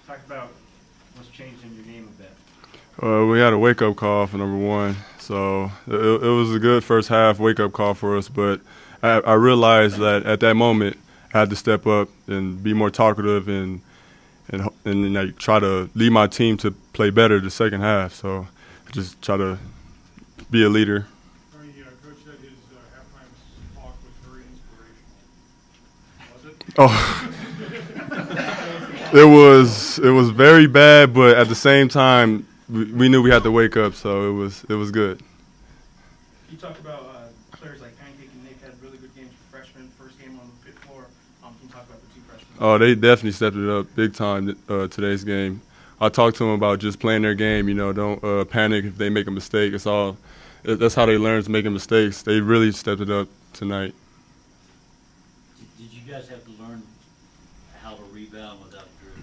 Talk about what's changed in your game a bit. We had a wake-up call for number one, so it was a good first half wake-up call for us. But I realized that at that moment I had to step up and be more talkative and like try to lead my team to play better the second half. So I just try to be a leader. Tony, Coach said his halftime talk was very inspirational. Was it? Oh, it was very bad, but at the same time, we knew we had to wake up, so it was good. You talked about players like Pancake and Nick had really good games for freshmen. First game on the pit floor. Can you talk about the two freshmen? Oh, they definitely stepped it up big time today's game. I talked to them about just playing their game. Don't panic if they make a mistake. That's how they learn, is making mistakes. They really stepped it up tonight. Did you guys have to learn how to rebound without Drew?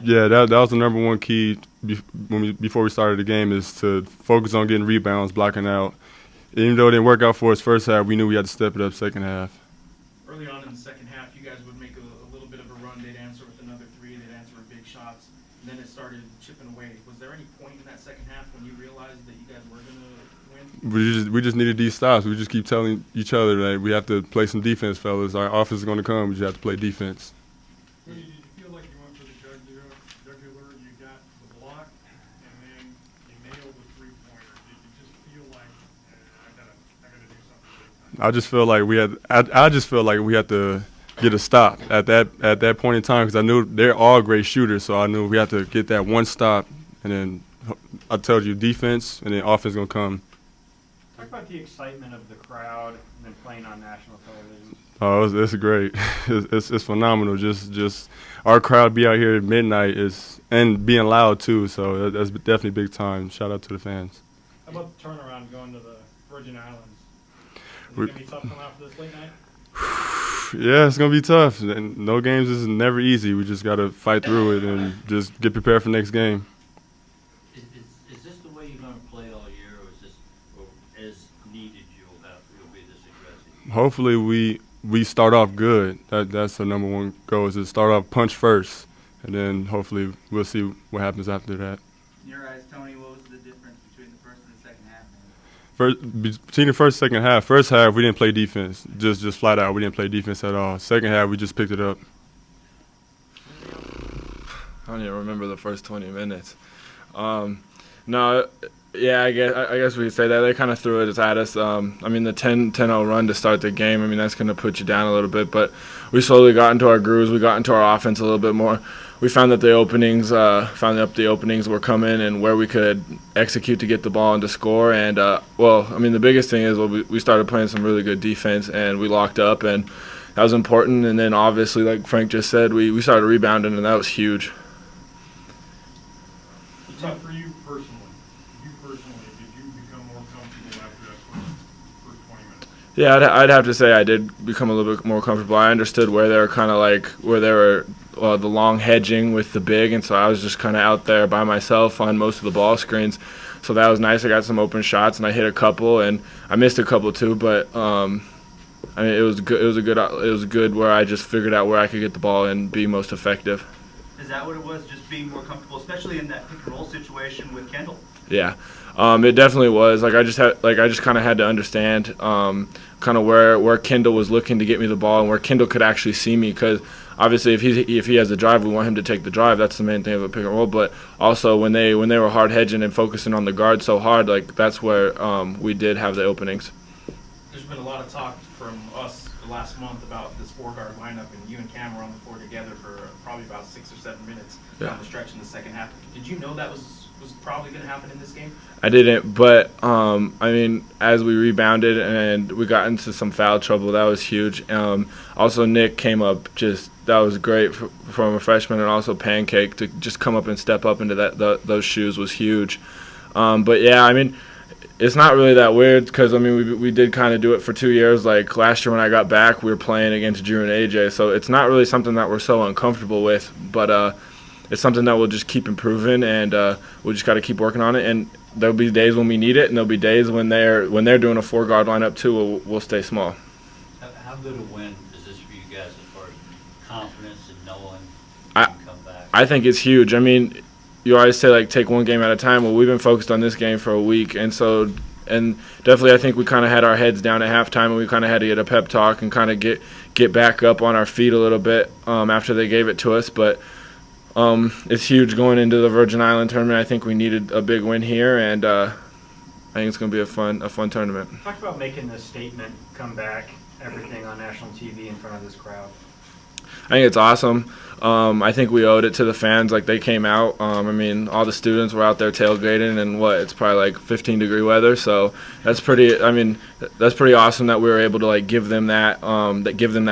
Yeah, that was the number one key before we started the game, is to focus on getting rebounds, blocking out. Even though it didn't work out for us first half, we knew we had to step it up second half. Early on in the second half, you guys would make a little bit of a run. They'd answer with another three. They'd answer with big shots. And then it started chipping away. Was there any point in that second half when you realized that you guys were going to win? We just needed these stops. We just keep telling each other that we have to play some defense, fellas. Our offense is going to come. We just have to play defense. Did you feel like you went for the jugular, you got the block, and then you nailed the three-pointer? Did you just feel like, I gotta do something? I just feel like we had to get a stop at that point in time, because I knew they're all great shooters, so I knew we had to get that one stop, and then I told you defense, and then offense gonna come. Talk about the excitement of the crowd and then playing on national television. Oh, it's great. It's phenomenal. Just our crowd be out here at midnight and being loud too. So that's definitely big time. Shout out to the fans. How about the turnaround going to the Virgin Islands? Is it going to be tough coming out for this late night? Yeah, it's gonna be tough. And no games is never easy. We just gotta fight through it and just get prepared for next game. Is this the way you're going to play all year, or is this, or as needed you'll be this aggressive? Hopefully we start off good. That's the number one goal, is to start off punch first, and then hopefully we'll see what happens after that. In your eyes, Tony, what was the difference between the first and the second half? Between the first and second half, first half we didn't play defense, just flat out. We didn't play defense at all. Second half we just picked it up. I don't even remember the first 20 minutes. No, yeah, I guess we could say that. They kind of threw it at us. I mean, the 10-0 run to start the game, I mean, that's going to put you down a little bit. But we slowly got into our grooves. We got into our offense a little bit more. We found that the openings were coming and where we could execute to get the ball and to score. And, the biggest thing is we started playing some really good defense, and we locked up, and that was important. And then, obviously, like Frank just said, we started rebounding, and that was huge. For you personally, did you become more comfortable after that first 20 minutes? Yeah, I'd have to say I did become a little bit more comfortable. I understood where they were the long hedging with the big, and so I was just kind of out there by myself on most of the ball screens. So that was nice. I got some open shots, and I hit a couple, and I missed a couple too. But it was good. It was good where I just figured out where I could get the ball and be most effective. Is that what it was, just being more comfortable, especially in that pick-and-roll situation with Kendall? Yeah, it definitely was. I just kind of had to understand kind of where Kendall was looking to get me the ball and where Kendall could actually see me, because obviously if he has the drive, we want him to take the drive. That's the main thing of a pick and roll. But also when they were hard hedging and focusing on the guard so hard, that's where we did have the openings. There's been a lot of talk from us the last month about this four-guard lineup, and you and Cam were on the floor together for probably about 6 or 7 minutes down the stretch in the second half. Did you know that was probably going to happen in this game? I didn't, but as we rebounded and we got into some foul trouble, that was huge. Also, Nick came up, that was great from a freshman, and also Pancake to just come up and step up into those shoes was huge. But yeah, it's not really that weird, because we did kind of do it for 2 years. Like last year when I got back, we were playing against Drew and AJ, so it's not really something that we're so uncomfortable with. But it's something that we'll just keep improving, and we'll just got to keep working on it. And there'll be days when we need it, and there'll be days when they're doing a 4-guard lineup too. We'll stay small. How good a win is this for you guys as far as confidence and knowing I- can come back? I think it's huge. I mean, you always say like take one game at a time. Well, we've been focused on this game for a week, and definitely I think we kind of had our heads down at halftime, and we kind of had to get a pep talk and kind of get back up on our feet a little bit after they gave it to us. But it's huge going into the Virgin Island tournament. I think we needed a big win here, and I think it's going to be a fun tournament. Talk about making the statement, come back, everything on national TV in front of this crowd. I think it's awesome. I think we owed it to the fans. Like, they came out. I mean, all the students were out there tailgating, and it's probably like 15-degree weather. So that's pretty. I mean, that's pretty awesome that we were able to like give them that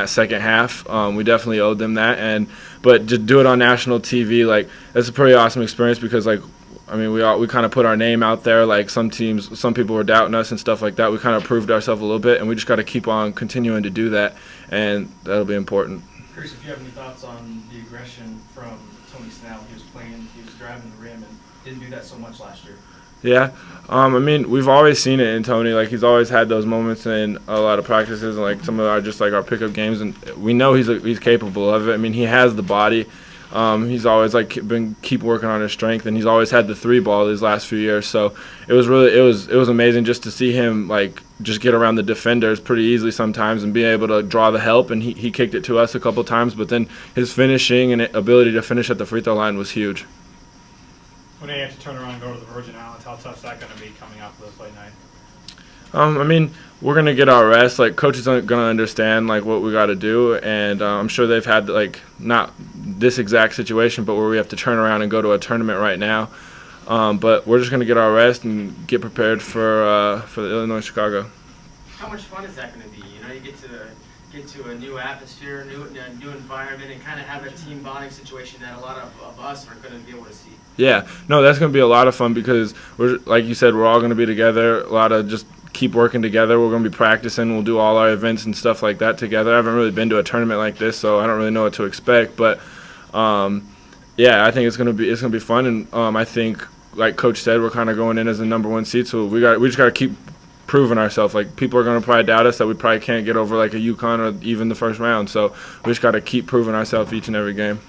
second half. We definitely owed them that. But to do it on national TV, like, that's a pretty awesome experience because like, I mean, we kind of put our name out there. Like, some people were doubting us and stuff like that. We kind of proved ourselves a little bit, and we just got to keep on continuing to do that, and that'll be important. Curious if you have any thoughts on the aggression from Tony Snell. He was driving the rim and didn't do that so much last year. Yeah, I mean, we've always seen it in Tony. Like, he's always had those moments in a lot of practices and like some of our pickup games, and we know he's capable of it. I mean, he has the body. He's always like keep working on his strength, and he's always had the three ball these last few years. So it was amazing just to see him like just get around the defenders pretty easily sometimes and be able to draw the help. And he kicked it to us a couple times, but then his finishing and ability to finish at the free throw line was huge. When they have to turn around and go to the Virgin Islands, how tough is that going to be coming off of this late night? I mean, we're gonna get our rest. Like, coaches are gonna understand like what we got to do, and I'm sure they've had like not this exact situation, but where we have to turn around and go to a tournament right now. But we're just gonna get our rest and get prepared for the Illinois Chicago. How much fun is that going to be? You know, you get to a new atmosphere, new environment, and kind of have a team bonding situation that a lot of us aren't going to be able to see. Yeah, no, that's gonna be a lot of fun because we're, like you said, we're all gonna be together. A lot of just keep working together. We're going to be practicing. We'll do all our events and stuff like that together. I haven't really been to a tournament like this, so I don't really know what to expect. But yeah, I think it's going to be fun. And I think, like Coach said, we're kind of going in as the number one seed, so we just got to keep proving ourselves. Like, people are going to probably doubt us that we probably can't get over like a UConn or even the first round. So we just got to keep proving ourselves each and every game.